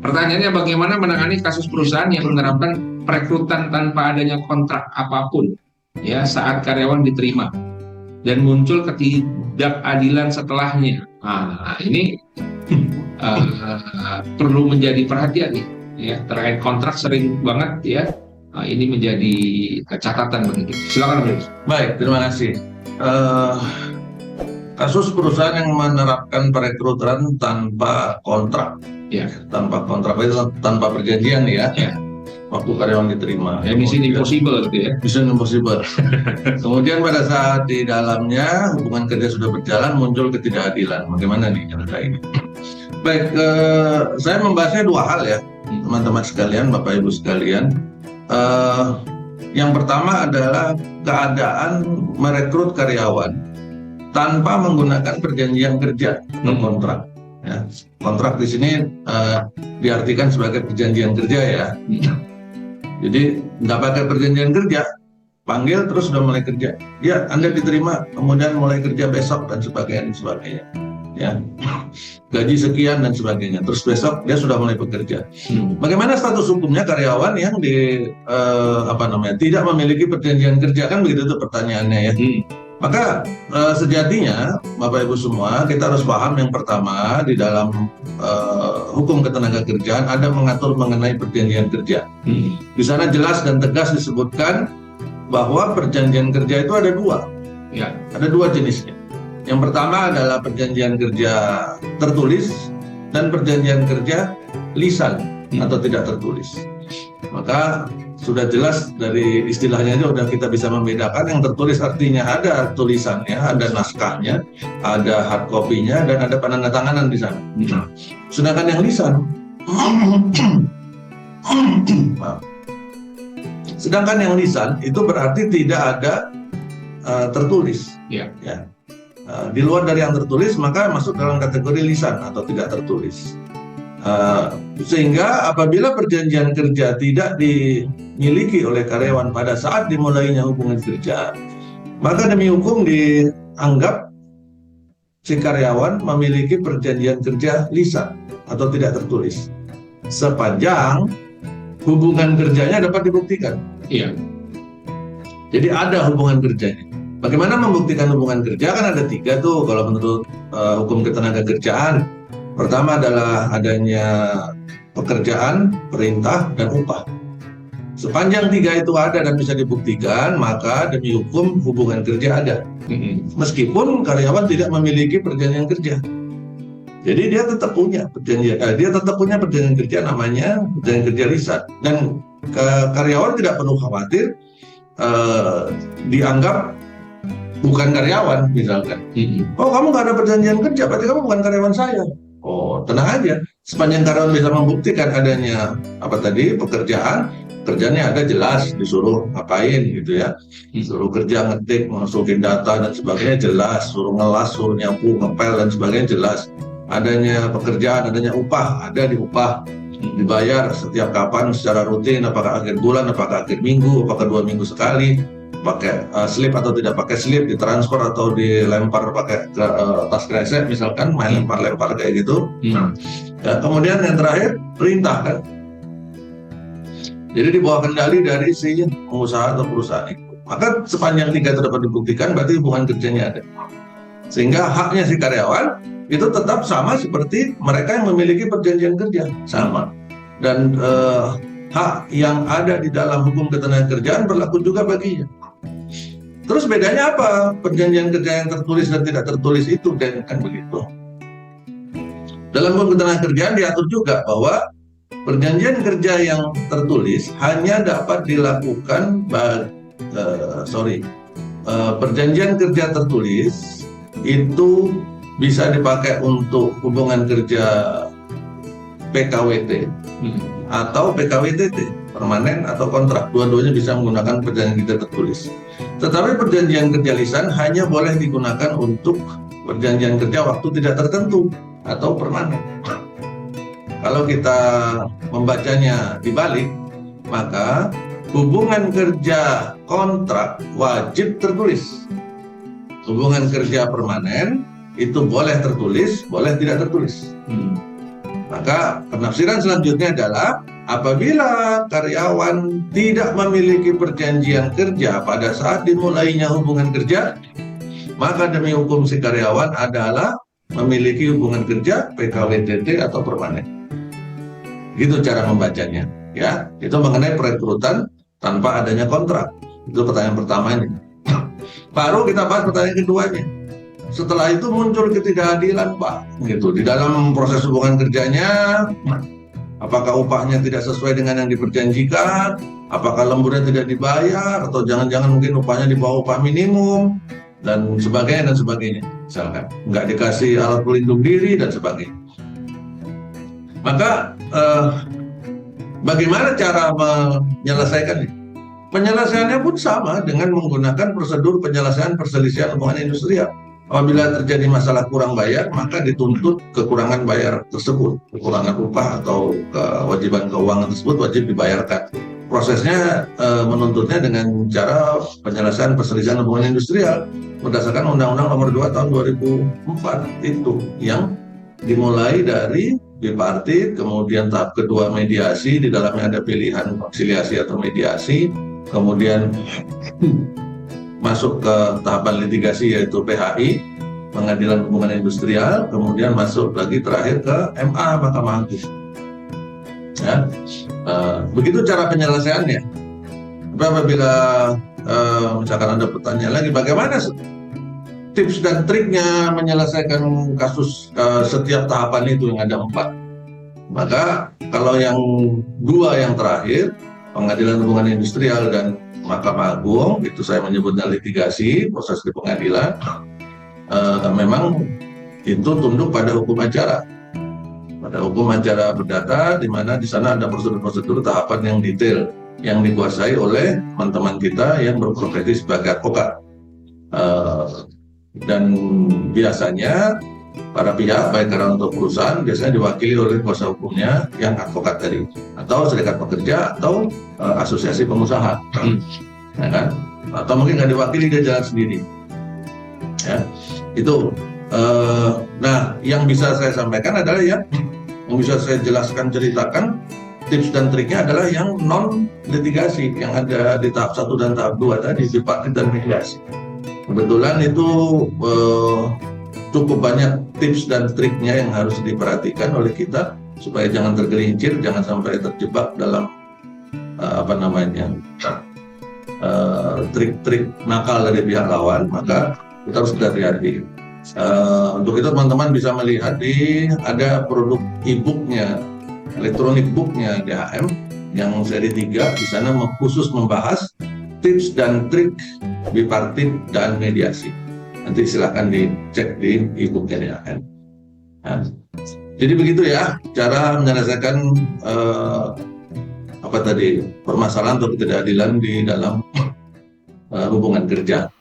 Pertanyaannya bagaimana menangani kasus perusahaan yang menerapkan perekrutan tanpa adanya kontrak apapun ya saat karyawan diterima dan muncul ketidakadilan setelahnya. Nah, ini perlu menjadi perhatian nih ya, terkait kontrak sering banget ya. Nah, ini menjadi catatan bagi kita. Silakan, Bro. Baik, terima kasih. Kasus perusahaan yang menerapkan perekrutan tanpa kontrak, Ya, tanpa kontrak itu tanpa perjanjian ya, waktu karyawan diterima. ya mission impossible gitu ya. Mission impossible. Kemudian pada saat di dalamnya hubungan kerja sudah berjalan, muncul ketidakadilan. Bagaimana nih cerita ini? Baik, saya membahasnya dua hal ya, teman-teman sekalian, Bapak Ibu sekalian. Yang pertama adalah keadaan merekrut karyawan tanpa menggunakan perjanjian kerja atau kontrak. Ya. Kontrak di sini diartikan sebagai perjanjian kerja ya. Jadi nggak pakai perjanjian kerja, panggil terus sudah mulai kerja. Ya, Anda diterima, kemudian mulai kerja besok dan sebagainya. Ya, gaji sekian dan sebagainya. Terus besok dia sudah mulai bekerja. Bagaimana status hukumnya karyawan yang tidak memiliki perjanjian kerja, kan begitu tuh pertanyaannya ya. Maka sejatinya Bapak Ibu semua kita harus paham yang pertama di dalam hukum ketenagakerjaan ada mengatur mengenai perjanjian kerja. Di sana jelas dan tegas disebutkan bahwa perjanjian kerja itu ada dua. Ya, ada dua jenisnya. Yang pertama adalah perjanjian kerja tertulis dan perjanjian kerja lisan atau tidak tertulis. Maka sudah jelas dari istilahnya aja udah kita bisa membedakan. Yang tertulis artinya ada tulisannya, ada naskahnya, ada hard copy-nya, dan ada penandatanganan di sana. Sedangkan yang lisan, sedangkan yang lisan itu berarti tidak ada tertulis. Ya. Di luar dari yang tertulis maka masuk dalam kategori lisan atau tidak tertulis. Sehingga apabila perjanjian kerja tidak dimiliki oleh karyawan pada saat dimulainya hubungan kerja, maka demi hukum dianggap si karyawan memiliki perjanjian kerja lisan atau tidak tertulis sepanjang hubungan kerjanya dapat dibuktikan. Iya. Jadi ada hubungan kerjanya. Bagaimana membuktikan hubungan kerja? Kan ada tiga tuh kalau menurut hukum ketenagakerjaan. Pertama adalah adanya pekerjaan, perintah, dan upah. Sepanjang tiga itu ada dan bisa dibuktikan, maka demi hukum hubungan kerja ada. Meskipun karyawan tidak memiliki perjanjian kerja. Jadi dia tetap punya perjanjian kerja namanya perjanjian kerja lisan. Dan karyawan tidak perlu khawatir dianggap bukan karyawan misalkan. Oh, kamu nggak ada perjanjian kerja, berarti kamu bukan karyawan saya. Oh, tenang aja. Sepanjang karyawan bisa membuktikan adanya kerjaannya ada jelas, disuruh ngapain gitu ya. Suruh kerja, ngetik, masukin data dan sebagainya jelas, suruh ngelas, suruh nyapu, ngepel dan sebagainya jelas. Adanya pekerjaan, adanya upah, ada di upah. Dibayar setiap kapan secara rutin, apakah akhir bulan, apakah akhir minggu, apakah 2 minggu sekali. Pakai slip atau tidak pakai slip, ditransfer atau dilempar pakai tas kresek misalkan, main lempar-lempar kayak gitu. Ya, kemudian yang terakhir perintah kan. Jadi di bawah kendali dari si pengusaha atau perusahaan itu. Maka sepanjang tiga itu dapat dibuktikan berarti hubungan kerjanya ada. Sehingga haknya si karyawan itu tetap sama seperti mereka yang memiliki perjanjian kerja, sama. Dan hak yang ada di dalam hukum ketenagakerjaan berlaku juga baginya. Terus bedanya apa? Perjanjian kerja yang tertulis dan tidak tertulis itu kan begitu. Dalam hukum ketenagakerjaan diatur juga bahwa perjanjian kerja yang tertulis hanya dapat dilakukan perjanjian kerja tertulis itu bisa dipakai untuk hubungan kerja PKWT atau PKWTT, permanen atau kontrak. Dua-duanya bisa menggunakan perjanjian kerja tertulis. Tetapi perjanjian kerja lisan hanya boleh digunakan untuk perjanjian kerja waktu tidak tertentu atau permanen. Kalau kita membacanya dibalik, maka hubungan kerja kontrak wajib tertulis. Hubungan kerja permanen itu boleh tertulis, boleh tidak tertulis. Maka penafsiran selanjutnya adalah apabila karyawan tidak memiliki perjanjian kerja pada saat dimulainya hubungan kerja, maka demi hukum si karyawan adalah memiliki hubungan kerja PKWTT atau permanen. Gitu cara membacanya, ya. Itu mengenai perekrutan tanpa adanya kontrak. Itu pertanyaan pertama ini. Baru kita bahas pertanyaan keduanya. Setelah itu muncul ketidakadilan, Pak. Gitu. Di dalam proses hubungan kerjanya, apakah upahnya tidak sesuai dengan yang diperjanjikan? Apakah lemburnya tidak dibayar? Atau jangan-jangan mungkin upahnya di bawah upah minimum? Dan sebagainya, dan sebagainya. Misalkan, nggak dikasih alat pelindung diri, dan sebagainya. Maka, bagaimana cara menyelesaikannya? Penyelesaiannya pun sama dengan menggunakan prosedur penyelesaian perselisihan hubungan industrial. Apabila terjadi masalah kurang bayar, maka dituntut kekurangan bayar tersebut, kekurangan upah atau kewajiban keuangan tersebut wajib dibayarkan. Prosesnya menuntutnya dengan cara penyelesaian perselisihan hubungan industrial berdasarkan Undang-Undang Nomor 2 Tahun 2004 itu, yang dimulai dari bipartit, kemudian tahap kedua mediasi, di dalamnya ada pilihan konsiliasi atau mediasi, kemudian masuk ke tahapan litigasi yaitu PHI, Pengadilan Hubungan Industrial, kemudian masuk lagi terakhir ke MA, Mahkamah Agung. Ya, begitu cara penyelesaiannya. Apabila misalkan ada pertanyaan lagi, bagaimana tips dan triknya menyelesaikan kasus setiap tahapan itu yang ada 4? Maka kalau yang 2 yang terakhir, Pengadilan Hubungan Industrial dan Mahkamah Agung, itu saya menyebutnya litigasi, proses di pengadilan, memang itu tunduk pada hukum acara. Pada hukum acara perdata, di mana di sana ada prosedur-prosedur tahapan yang detail, yang dikuasai oleh teman-teman kita yang berprofesi sebagai advokat. Dan biasanya para pihak, baik karyawan atau perusahaan, biasanya diwakili oleh kuasa hukumnya yang advokat tadi, atau serikat pekerja, atau asosiasi pengusaha, ya kan? Atau mungkin nggak diwakili, dia jalan sendiri. Ya, itu. Nah, yang bisa saya sampaikan adalah yang bisa saya jelaskan, ceritakan tips dan triknya adalah yang non litigasi, yang ada di tahap 1 dan tahap 2 tadi, bipartit dan mediasi. Kebetulan itu cukup banyak tips dan triknya yang harus diperhatikan oleh kita supaya jangan tergelincir, jangan sampai terjebak dalam trik-trik nakal dari pihak lawan. Maka kita harus hati-hati. Untuk itu teman-teman bisa melihat ada produk e-booknya, elektronik booknya DHM yang seri 3, di sana khusus membahas tips dan trik bipartit dan mediasi. Nanti silahkan dicek di e-booknya DHM. Nah, jadi begitu ya cara menyelesaikan permasalahan atau ketidakadilan di dalam hubungan kerja.